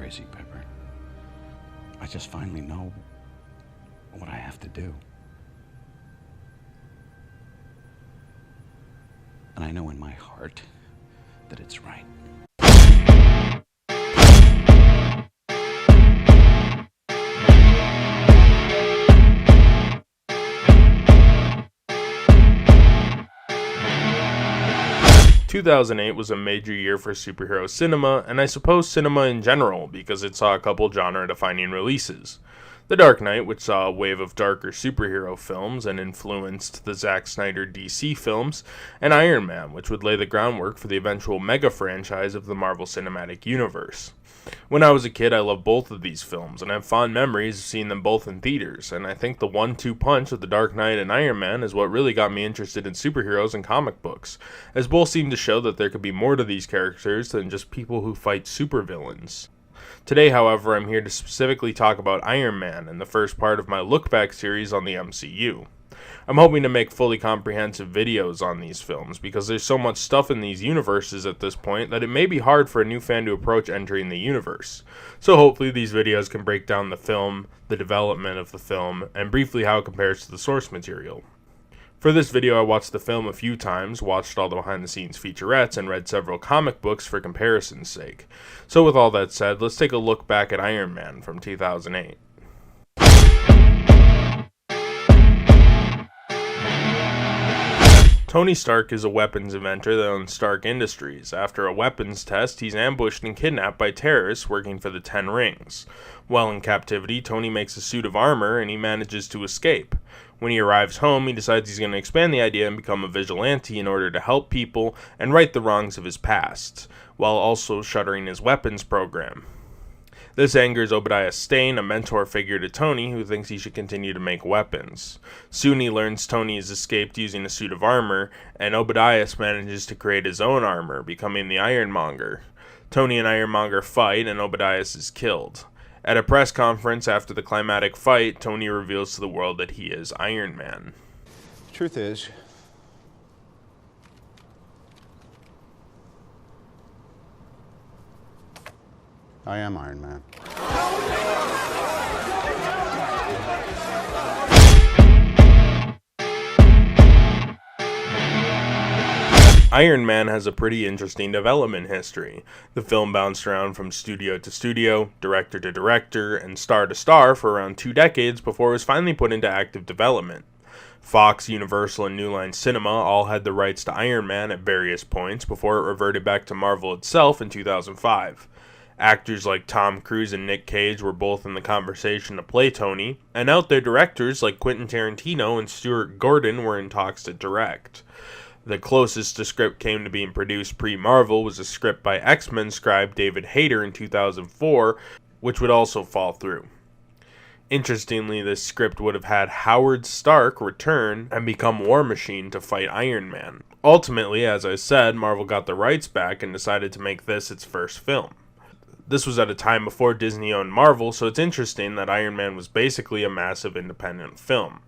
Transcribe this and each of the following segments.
crazy, Pepper. I just finally know what I have to do. And I know in my heart that it's right. 2008 was a major year for superhero cinema, and I suppose cinema in general, because it saw a couple genre-defining releases. The Dark Knight, which saw a wave of darker superhero films and influenced the Zack Snyder DC films, and Iron Man, which would lay the groundwork for the eventual mega franchise of the Marvel Cinematic Universe. When I was a kid, I loved both of these films, and I have fond memories of seeing them both in theaters, and I think the 1-2 punch of The Dark Knight and Iron Man is what really got me interested in superheroes and comic books, as both seem to show that there could be more to these characters than just people who fight supervillains. Today, however, I'm here to specifically talk about Iron Man and the first part of my Look Back series on the MCU. I'm hoping to make fully comprehensive videos on these films because there's so much stuff in these universes at this point that it may be hard for a new fan to approach entering the universe. So hopefully these videos can break down the film, the development of the film, and briefly how it compares to the source material. For this video I watched the film a few times, watched all the behind the scenes featurettes, and read several comic books for comparison's sake. So with all that said, let's take a look back at Iron Man from 2008. Tony Stark is a weapons inventor that owns Stark Industries. After a weapons test, he's ambushed and kidnapped by terrorists working for the Ten Rings. While in captivity, Tony makes a suit of armor and he manages to escape. When he arrives home, he decides he's going to expand the idea and become a vigilante in order to help people and right the wrongs of his past, while also shuttering his weapons program. This angers Obadiah Stane, a mentor figure to Tony, who thinks he should continue to make weapons. Soon he learns Tony has escaped using a suit of armor, and Obadiah manages to create his own armor, becoming the Ironmonger. Tony and Ironmonger fight, and Obadiah is killed. At a press conference after the climactic fight, Tony reveals to the world that he is Iron Man. The truth is, I am Iron Man. Iron Man has a pretty interesting development history. The film bounced around from studio to studio, director to director, and star to star for around 2 decades before it was finally put into active development. Fox, Universal, and New Line Cinema all had the rights to Iron Man at various points before it reverted back to Marvel itself in 2005. Actors like Tom Cruise and Nick Cage were both in the conversation to play Tony, and out there directors like Quentin Tarantino and Stuart Gordon were in talks to direct. The closest the script came to being produced pre-Marvel was a script by X-Men scribe David Hayter in 2004, which would also fall through. Interestingly, this script would have had Howard Stark return and become War Machine to fight Iron Man. Ultimately, as I said, Marvel got the rights back and decided to make this its first film. This was at a time before Disney owned Marvel, so it's interesting that Iron Man was basically a massive independent film.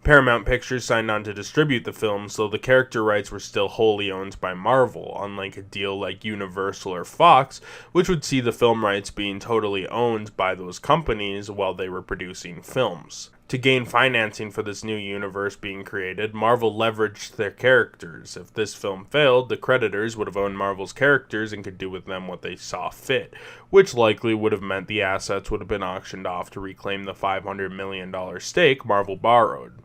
Paramount Pictures signed on to distribute the film, so the character rights were still wholly owned by Marvel, unlike a deal like Universal or Fox, which would see the film rights being totally owned by those companies while they were producing films. To gain financing for this new universe being created, Marvel leveraged their characters. If this film failed, the creditors would have owned Marvel's characters and could do with them what they saw fit, which likely would have meant the assets would have been auctioned off to reclaim the $500 million stake Marvel borrowed.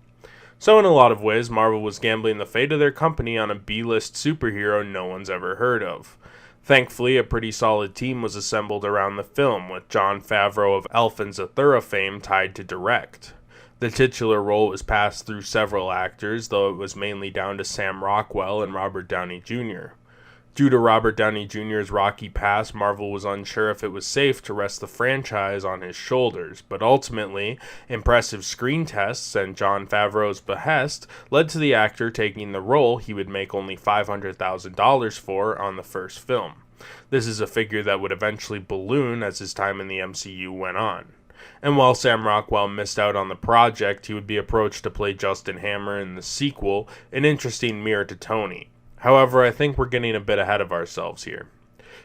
So in a lot of ways, Marvel was gambling the fate of their company on a B-list superhero no one's ever heard of. Thankfully, a pretty solid team was assembled around the film, with Jon Favreau of Elf and Zathura fame tied to direct. The titular role was passed through several actors, though it was mainly down to Sam Rockwell and Robert Downey Jr. Due to Robert Downey Jr.'s rocky past, Marvel was unsure if it was safe to rest the franchise on his shoulders, but ultimately, impressive screen tests and Jon Favreau's behest led to the actor taking the role he would make only $500,000 for on the first film. This is a figure that would eventually balloon as his time in the MCU went on. And while Sam Rockwell missed out on the project, he would be approached to play Justin Hammer in the sequel, an interesting mirror to Tony. However, I think we're getting a bit ahead of ourselves here.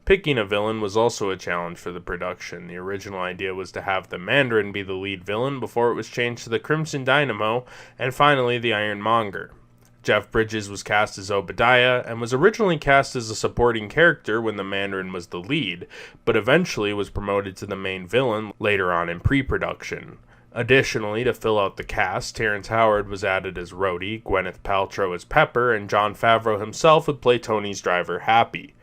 Picking a villain was also a challenge for the production. The original idea was to have the Mandarin be the lead villain before it was changed to the Crimson Dynamo, and finally the Ironmonger. Jeff Bridges was cast as Obadiah, and was originally cast as a supporting character when the Mandarin was the lead, but eventually was promoted to the main villain later on in pre-production. Additionally, to fill out the cast, Terrence Howard was added as Rhodey, Gwyneth Paltrow as Pepper, and Jon Favreau himself would play Tony's driver Happy.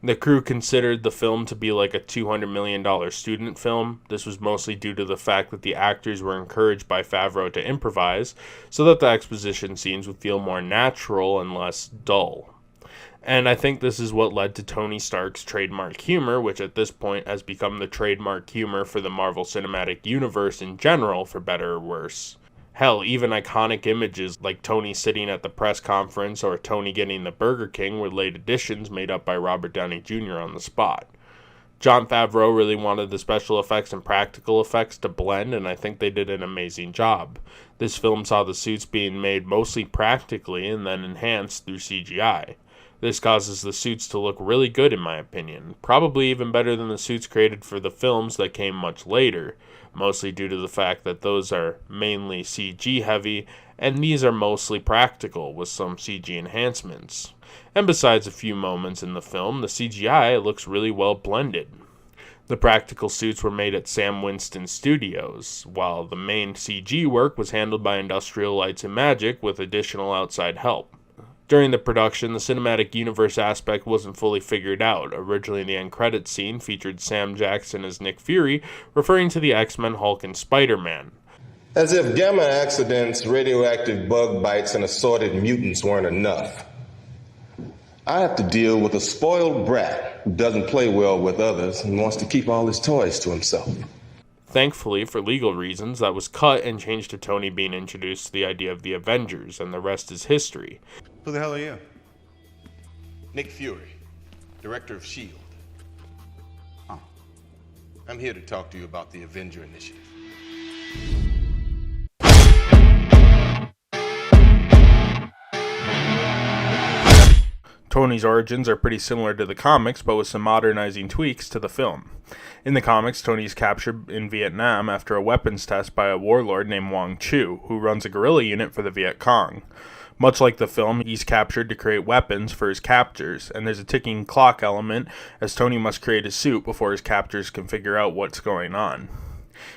The crew considered the film to be like a $200 million student film. This was mostly due to the fact that the actors were encouraged by Favreau to improvise, so that the exposition scenes would feel more natural and less dull. And I think this is what led to Tony Stark's trademark humor, which at this point has become the trademark humor for the Marvel Cinematic Universe in general, for better or worse. Hell, even iconic images like Tony sitting at the press conference or Tony getting the Burger King were late additions made up by Robert Downey Jr. on the spot. Jon Favreau really wanted the special effects and practical effects to blend, and I think they did an amazing job. This film saw the suits being made mostly practically and then enhanced through CGI. This causes the suits to look really good in my opinion, probably even better than the suits created for the films that came much later, mostly due to the fact that those are mainly CG heavy, and these are mostly practical with some CG enhancements. And besides a few moments in the film, the CGI looks really well blended. The practical suits were made at Sam Winston Studios, while the main CG work was handled by Industrial Lights and Magic with additional outside help. During the production, the cinematic universe aspect wasn't fully figured out. Originally, the end credits scene featured Sam Jackson as Nick Fury, referring to the X-Men, Hulk, and Spider-Man. As if gamma accidents, radioactive bug bites, and assorted mutants weren't enough. I have to deal with a spoiled brat who doesn't play well with others and wants to keep all his toys to himself. Thankfully, for legal reasons, that was cut and changed to Tony being introduced to the idea of the Avengers, and the rest is history. Who the hell are you? Nick Fury, director of S.H.I.E.L.D. Oh. I'm here to talk to you about the Avenger Initiative. Tony's origins are pretty similar to the comics, but with some modernizing tweaks to the film. In the comics, Tony is captured in Vietnam after a weapons test by a warlord named Wong Chu, who runs a guerrilla unit for the Viet Cong. Much like the film, he's captured to create weapons for his captors, and there's a ticking clock element as Tony must create a suit before his captors can figure out what's going on.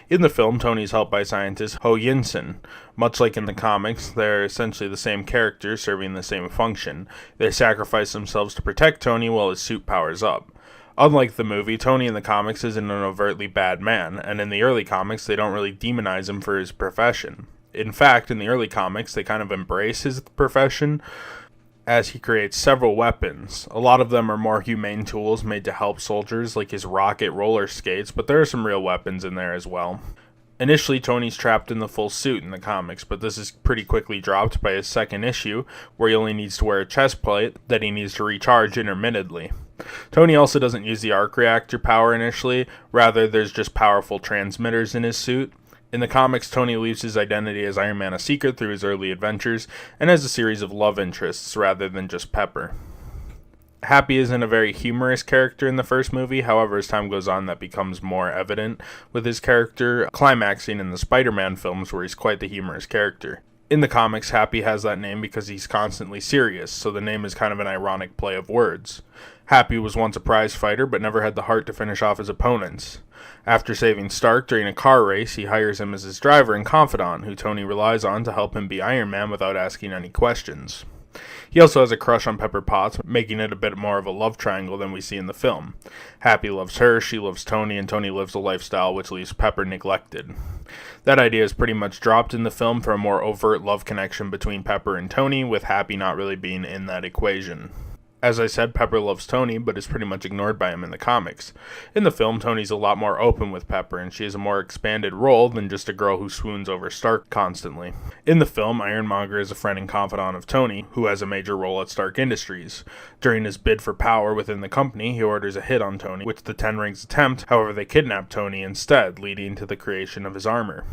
In the film, Tony is helped by scientist Ho Yinsen. Much like in the comics, they're essentially the same characters serving the same function. They sacrifice themselves to protect Tony while his suit powers up. Unlike the movie, Tony in the comics isn't an overtly bad man, and in the early comics, they don't really demonize him for his profession. In fact, in the early comics, they kind of embrace his profession, as he creates several weapons. A lot of them are more humane tools made to help soldiers, like his rocket roller skates, but there are some real weapons in there as well. Initially, Tony's trapped in the full suit in the comics, but this is pretty quickly dropped by his second issue, where he only needs to wear a chest plate that he needs to recharge intermittently. Tony also doesn't use the arc reactor power initially, rather there's just powerful transmitters in his suit. In the comics, Tony leaves his identity as Iron Man a secret through his early adventures, and has a series of love interests rather than just Pepper. Happy isn't a very humorous character in the first movie, however as time goes on that becomes more evident, with his character climaxing in the Spider-Man films where he's quite the humorous character. In the comics, Happy has that name because he's constantly serious, so the name is kind of an ironic play of words. Happy was once a prize fighter, but never had the heart to finish off his opponents. After saving Stark during a car race, he hires him as his driver and confidant, who Tony relies on to help him be Iron Man without asking any questions. He also has a crush on Pepper Potts, making it a bit more of a love triangle than we see in the film. Happy loves her, she loves Tony, and Tony lives a lifestyle which leaves Pepper neglected. That idea is pretty much dropped in the film for a more overt love connection between Pepper and Tony, with Happy not really being in that equation. As I said, Pepper loves Tony, but is pretty much ignored by him in the comics. In the film, Tony's a lot more open with Pepper, and she has a more expanded role than just a girl who swoons over Stark constantly. In the film, Ironmonger is a friend and confidant of Tony, who has a major role at Stark Industries. During his bid for power within the company, he orders a hit on Tony, which the Ten Rings attempt, however they kidnap Tony instead, leading to the creation of his armor.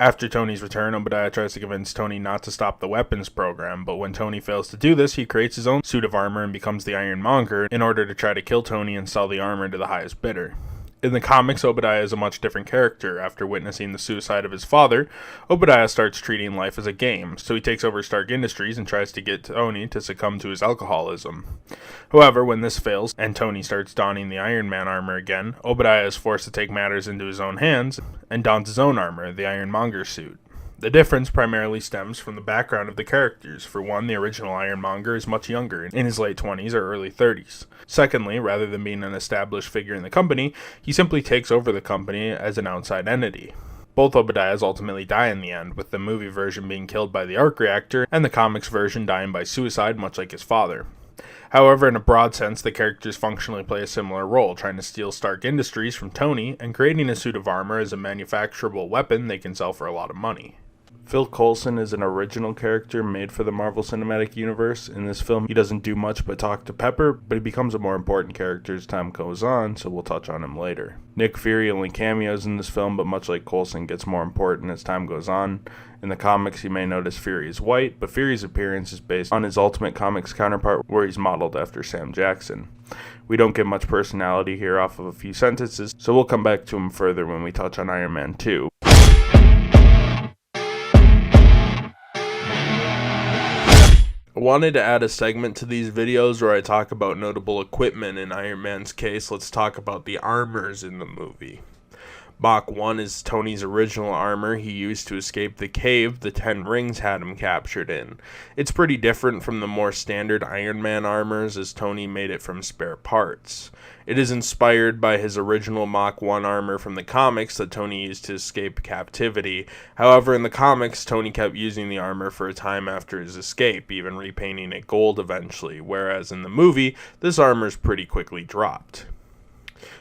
After Tony's return, Obadiah tries to convince Tony not to stop the weapons program, but when Tony fails to do this, he creates his own suit of armor and becomes the Ironmonger in order to try to kill Tony and sell the armor to the highest bidder. In the comics, Obadiah is a much different character. After witnessing the suicide of his father, Obadiah starts treating life as a game, so he takes over Stark Industries and tries to get Tony to succumb to his alcoholism. However, when this fails, and Tony starts donning the Iron Man armor again, Obadiah is forced to take matters into his own hands and dons his own armor, the Ironmonger suit. The difference primarily stems from the background of the characters. For one, the original Ironmonger is much younger, in his late 20s or early 30s. Secondly, rather than being an established figure in the company, he simply takes over the company as an outside entity. Both Obadiahs ultimately die in the end, with the movie version being killed by the arc reactor and the comics version dying by suicide, much like his father. However, in a broad sense, the characters functionally play a similar role, trying to steal Stark Industries from Tony and creating a suit of armor as a manufacturable weapon they can sell for a lot of money. Phil Coulson is an original character made for the Marvel Cinematic Universe. In this film, he doesn't do much but talk to Pepper, but he becomes a more important character as time goes on, so we'll touch on him later. Nick Fury only cameos in this film, but much like Coulson, gets more important as time goes on. In the comics, you may notice Fury is white, but Fury's appearance is based on his Ultimate Comics counterpart, where he's modeled after Sam Jackson. We don't get much personality here off of a few sentences, so we'll come back to him further when we touch on Iron Man 2. I wanted to add a segment to these videos where I talk about notable equipment. In Iron Man's case, let's talk about the armors in the movie. Mach 1 is Tony's original armor he used to escape the cave the Ten Rings had him captured in. It's pretty different from the more standard Iron Man armors, as Tony made it from spare parts. It is inspired by his original Mach 1 armor from the comics that Tony used to escape captivity. However, in the comics, Tony kept using the armor for a time after his escape, even repainting it gold eventually, whereas in the movie, this armor's pretty quickly dropped.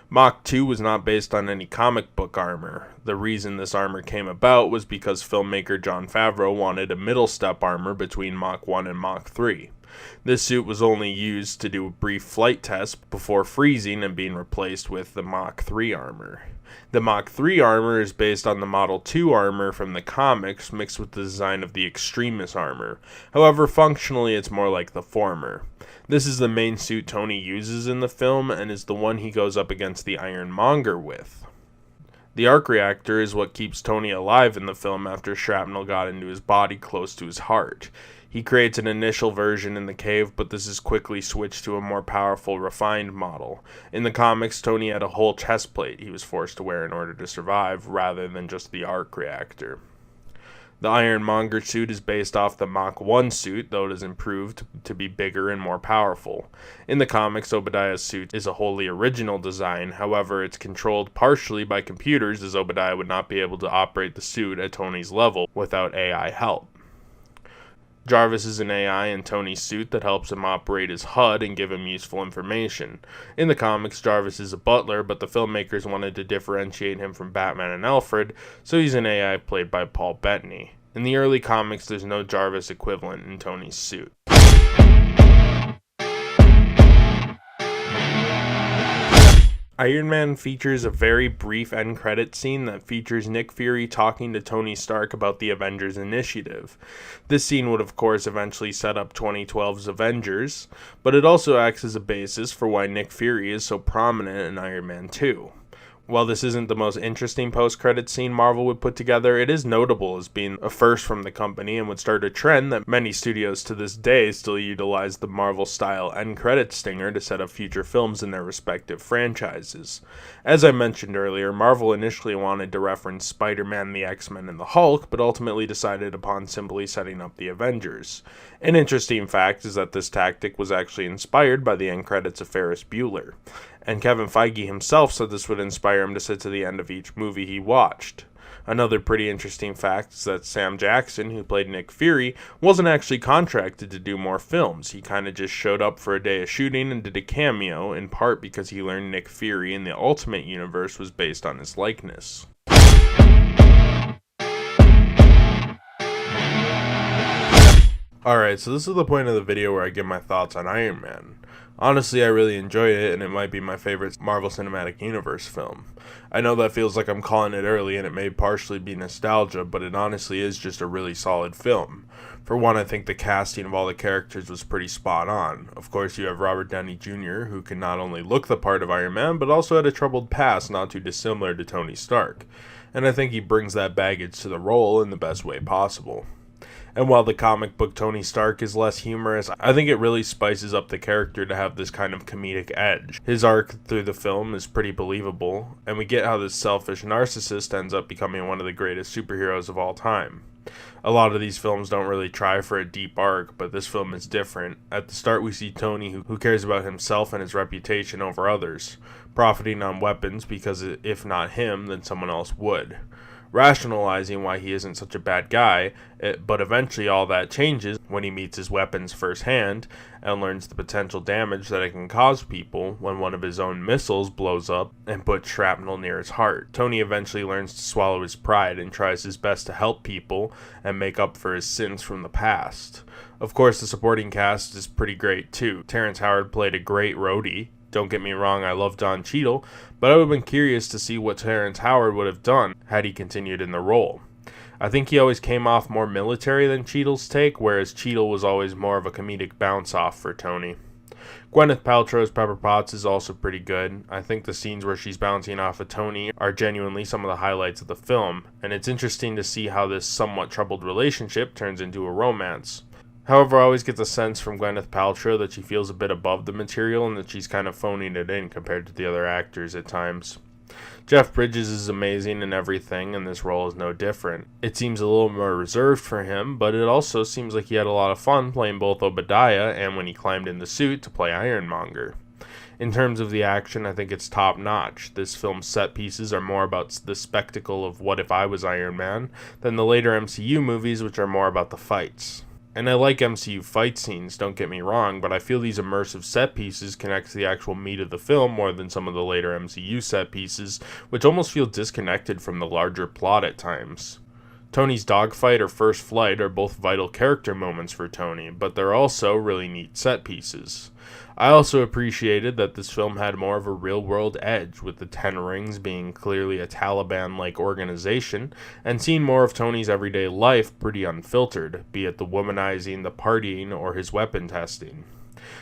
Mach 2 was not based on any comic book armor. The reason this armor came about was because filmmaker Jon Favreau wanted a middle step armor between Mach 1 and Mach 3. This suit was only used to do a brief flight test before freezing and being replaced with the Mach 3 armor. The Mach 3 armor is based on the Model 2 armor from the comics mixed with the design of the Extremis armor. However, functionally it's more like the former. This is the main suit Tony uses in the film and is the one he goes up against the Ironmonger with. The arc reactor is what keeps Tony alive in the film after shrapnel got into his body close to his heart. He creates an initial version in the cave, but this is quickly switched to a more powerful, refined model. In the comics, Tony had a whole chest plate he was forced to wear in order to survive, rather than just the arc reactor. The Ironmonger suit is based off the Mach 1 suit, though it is improved to be bigger and more powerful. In the comics, Obadiah's suit is a wholly original design, however it's controlled partially by computers, as Obadiah would not be able to operate the suit at Tony's level without AI help. Jarvis is an AI in Tony's suit that helps him operate his HUD and give him useful information. In the comics, Jarvis is a butler, but the filmmakers wanted to differentiate him from Batman and Alfred, so he's an AI played by Paul Bettany. In the early comics, there's no Jarvis equivalent in Tony's suit. Iron Man features a very brief end credit scene that features Nick Fury talking to Tony Stark about the Avengers Initiative. This scene would of course eventually set up 2012's Avengers, but it also acts as a basis for why Nick Fury is so prominent in Iron Man 2. While this isn't the most interesting post-credit scene Marvel would put together, it is notable as being a first from the company and would start a trend that many studios to this day still utilize the Marvel-style end credit stinger to set up future films in their respective franchises. As I mentioned earlier, Marvel initially wanted to reference Spider-Man, the X-Men, and the Hulk, but ultimately decided upon simply setting up the Avengers. An interesting fact is that this tactic was actually inspired by the end credits of Ferris Bueller, and Kevin Feige himself said this would inspire him to sit to the end of each movie he watched. Another pretty interesting fact is that Sam Jackson, who played Nick Fury, wasn't actually contracted to do more films. He kinda just showed up for a day of shooting and did a cameo, in part because he learned Nick Fury in the Ultimate Universe was based on his likeness. Alright, so this is the point of the video where I give my thoughts on Iron Man. Honestly, I really enjoyed it, and it might be my favorite Marvel Cinematic Universe film. I know that feels like I'm calling it early, and it may partially be nostalgia, but it honestly is just a really solid film. For one, I think the casting of all the characters was pretty spot on. Of course, you have Robert Downey Jr., who can not only look the part of Iron Man, but also had a troubled past not too dissimilar to Tony Stark. And I think he brings that baggage to the role in the best way possible. And while the comic book Tony Stark is less humorous, I think it really spices up the character to have this kind of comedic edge. His arc through the film is pretty believable, and we get how this selfish narcissist ends up becoming one of the greatest superheroes of all time. A lot of these films don't really try for a deep arc, but this film is different. At the start, we see Tony, who cares about himself and his reputation over others, profiting on weapons because if not him, then someone else would. Rationalizing why he isn't such a bad guy, but eventually all that changes when he meets his weapons firsthand and learns the potential damage that it can cause people when one of his own missiles blows up and puts shrapnel near his heart. Tony eventually learns to swallow his pride and tries his best to help people and make up for his sins from the past. Of course, the supporting cast is pretty great too. Terrence Howard played a great Rhodey. Don't get me wrong, I love Don Cheadle, but I would have been curious to see what Terrence Howard would have done had he continued in the role. I think he always came off more military than Cheadle's take, whereas Cheadle was always more of a comedic bounce-off for Tony. Gwyneth Paltrow's Pepper Potts is also pretty good. I think the scenes where she's bouncing off of Tony are genuinely some of the highlights of the film, and it's interesting to see how this somewhat troubled relationship turns into a romance. However, I always get the sense from Gwyneth Paltrow that she feels a bit above the material and that she's kind of phoning it in compared to the other actors at times. Jeff Bridges is amazing in everything, and this role is no different. It seems a little more reserved for him, but it also seems like he had a lot of fun playing both Obadiah and when he climbed in the suit to play Ironmonger. In terms of the action, I think it's top-notch. This film's set pieces are more about the spectacle of what if I was Iron Man than the later MCU movies, which are more about the fights. And I like MCU fight scenes, don't get me wrong, but I feel these immersive set pieces connect to the actual meat of the film more than some of the later MCU set pieces, which almost feel disconnected from the larger plot at times. Tony's dogfight or first flight are both vital character moments for Tony, but they're also really neat set pieces. I also appreciated that this film had more of a real-world edge, with the Ten Rings being clearly a Taliban-like organization, and seeing more of Tony's everyday life pretty unfiltered, be it the womanizing, the partying, or his weapon testing.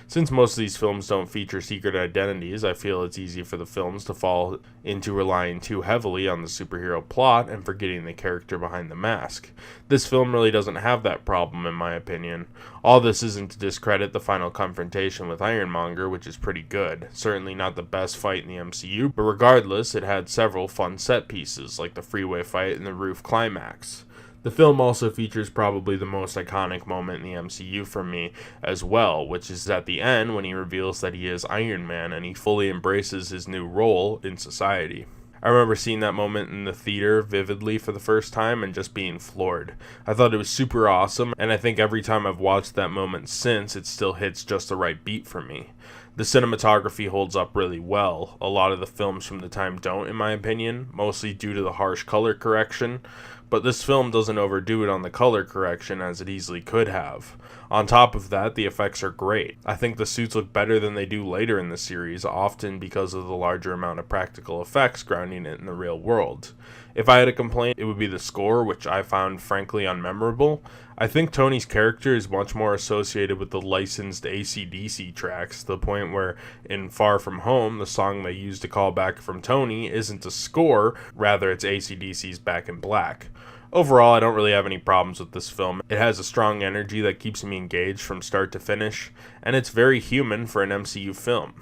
Since most of these films don't feature secret identities, I feel it's easy for the films to fall into relying too heavily on the superhero plot and forgetting the character behind the mask. This film really doesn't have that problem, in my opinion. All this isn't to discredit the final confrontation with Ironmonger, which is pretty good. Certainly not the best fight in the MCU, but regardless, it had several fun set pieces, like the freeway fight and the roof climax. The film also features probably the most iconic moment in the MCU for me as well, which is at the end when he reveals that he is Iron Man and he fully embraces his new role in society. I remember seeing that moment in the theater vividly for the first time and just being floored. I thought it was super awesome, and I think every time I've watched that moment since, it still hits just the right beat for me. The cinematography holds up really well. A lot of the films from the time don't, in my opinion, mostly due to the harsh color correction, but this film doesn't overdo it on the color correction as it easily could have. On top of that, the effects are great. I think the suits look better than they do later in the series, often because of the larger amount of practical effects grounding it in the real world. If I had a complaint, it would be the score, which I found frankly unmemorable. I think Tony's character is much more associated with the licensed AC/DC tracks, to the point where in Far From Home, the song they used to call back from Tony isn't a score, rather it's AC/DC's Back in Black. Overall, I don't really have any problems with this film. It has a strong energy that keeps me engaged from start to finish, and it's very human for an MCU film.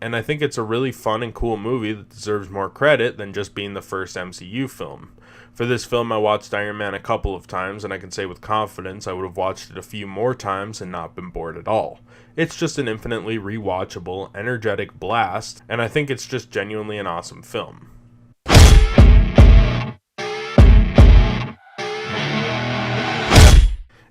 And I think it's a really fun and cool movie that deserves more credit than just being the first MCU film. For this film, I watched Iron Man a couple of times, and I can say with confidence I would have watched it a few more times and not been bored at all. It's just an infinitely rewatchable, energetic blast, and I think it's just genuinely an awesome film.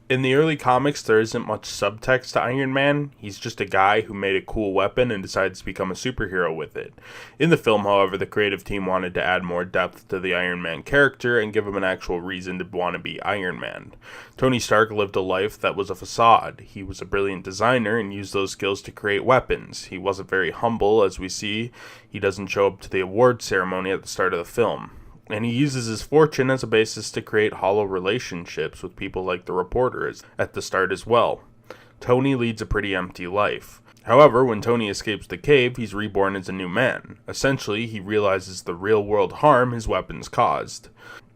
In the early comics, there isn't much subtext to Iron Man. He's just a guy who made a cool weapon and decides to become a superhero with it. In the film, however, the creative team wanted to add more depth to the Iron Man character and give him an actual reason to want to be Iron Man. Tony Stark lived a life that was a facade. He was a brilliant designer and used those skills to create weapons. He wasn't very humble, as we see. He doesn't show up to the award ceremony at the start of the film. And he uses his fortune as a basis to create hollow relationships with people like the reporters at the start as well. Tony leads a pretty empty life. However, when Tony escapes the cave, he's reborn as a new man. Essentially, he realizes the real-world harm his weapons caused.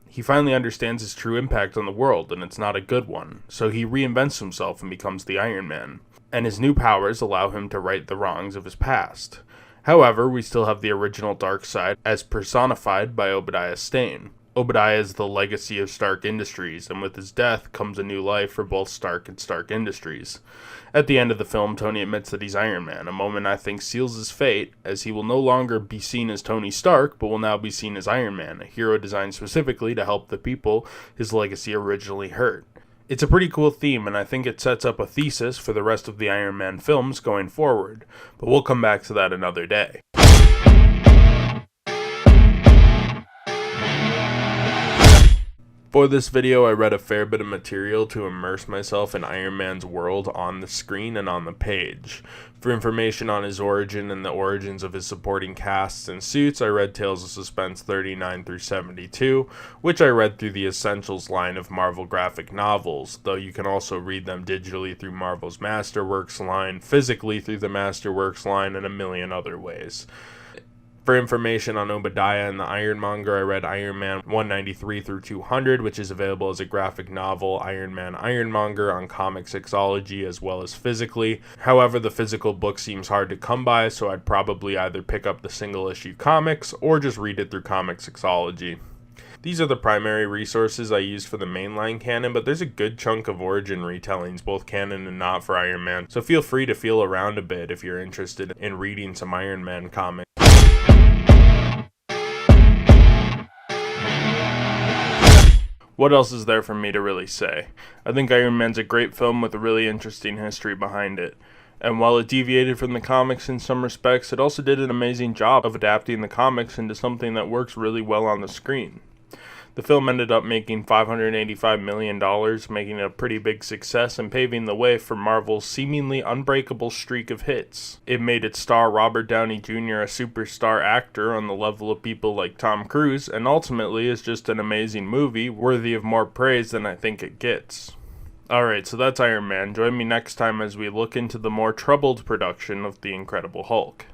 He finally understands his true impact on the world, and it's not a good one, so he reinvents himself and becomes the Iron Man. And his new powers allow him to right the wrongs of his past. However, we still have the original Darkseid as personified by Obadiah Stane. Obadiah is the legacy of Stark Industries, and with his death comes a new life for both Stark and Stark Industries. At the end of the film, Tony admits that he's Iron Man, a moment I think seals his fate, as he will no longer be seen as Tony Stark, but will now be seen as Iron Man, a hero designed specifically to help the people his legacy originally hurt. It's a pretty cool theme, and I think it sets up a thesis for the rest of the Iron Man films going forward, but we'll come back to that another day. For this video, I read a fair bit of material to immerse myself in Iron Man's world on the screen and on the page. For information on his origin and the origins of his supporting casts and suits, I read Tales of Suspense 39 through 72, which I read through the Essentials line of Marvel graphic novels, though you can also read them digitally through Marvel's Masterworks line, physically through the Masterworks line, and a million other ways. For information on Obadiah and the Ironmonger, I read Iron Man 193 through 200, which is available as a graphic novel, Iron Man Ironmonger, on Comicsixology as well as physically. However, the physical book seems hard to come by, so I'd probably either pick up the single-issue comics or just read it through Comicsixology. These are the primary resources I used for the mainline canon, but there's a good chunk of origin retellings, both canon and not, for Iron Man, so feel free to feel around a bit if you're interested in reading some Iron Man comics. What else is there for me to really say? I think Iron Man's a great film with a really interesting history behind it. And while it deviated from the comics in some respects, it also did an amazing job of adapting the comics into something that works really well on the screen. The film ended up making $585 million, making it a pretty big success and paving the way for Marvel's seemingly unbreakable streak of hits. It made its star Robert Downey Jr. a superstar actor on the level of people like Tom Cruise, and ultimately is just an amazing movie, worthy of more praise than I think it gets. Alright, so that's Iron Man. Join me next time as we look into the more troubled production of The Incredible Hulk.